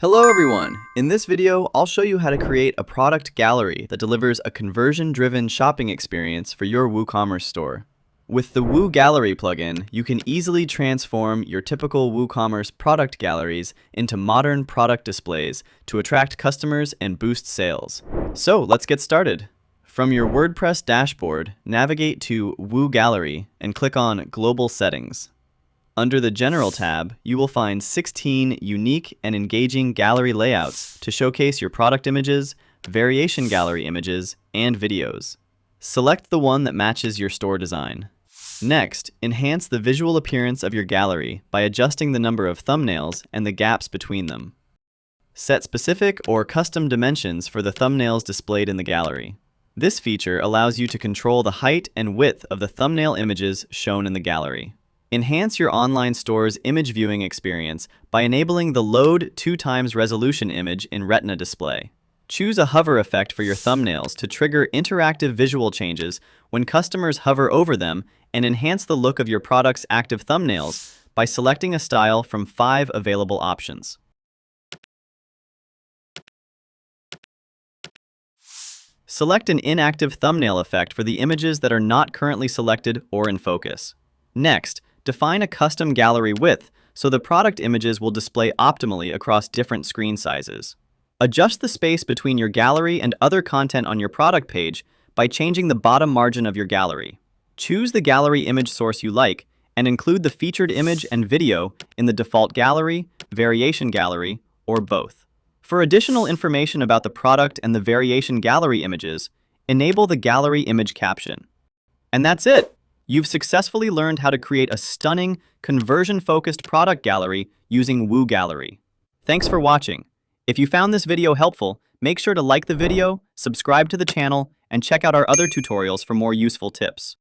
Hello everyone! In this video, I'll show you how to create a product gallery that delivers a conversion-driven shopping experience for your WooCommerce store. With the Woo Gallery plugin, you can easily transform your typical WooCommerce product galleries into modern product displays to attract customers and boost sales. So let's get started. From your WordPress dashboard, navigate to Woo Gallery and click on Global Settings. Under the General tab, you will find 16 unique and engaging gallery layouts to showcase your product images, variation gallery images, and videos. Select the one that matches your store design. Next, enhance the visual appearance of your gallery by adjusting the number of thumbnails and the gaps between them. Set specific or custom dimensions for the thumbnails displayed in the gallery. This feature allows you to control the height and width of the thumbnail images shown in the gallery. Enhance your online store's image viewing experience by enabling the Load 2x Resolution image in Retina display. Choose a hover effect for your thumbnails to trigger interactive visual changes when customers hover over them and enhance the look of your product's active thumbnails by selecting a style from 5 available options. Select an inactive thumbnail effect for the images that are not currently selected or in focus. Next, define a custom gallery width so the product images will display optimally across different screen sizes. Adjust the space between your gallery and other content on your product page by changing the bottom margin of your gallery. Choose the gallery image source you like and include the featured image and video in the default gallery, variation gallery, or both. For additional information about the product and the variation gallery images, enable the gallery image caption. And that's it! You've successfully learned how to create a stunning, conversion-focused product gallery using Woo Gallery. Thanks for watching. If you found this video helpful, make sure to like the video, subscribe to the channel, and check out our other tutorials for more useful tips.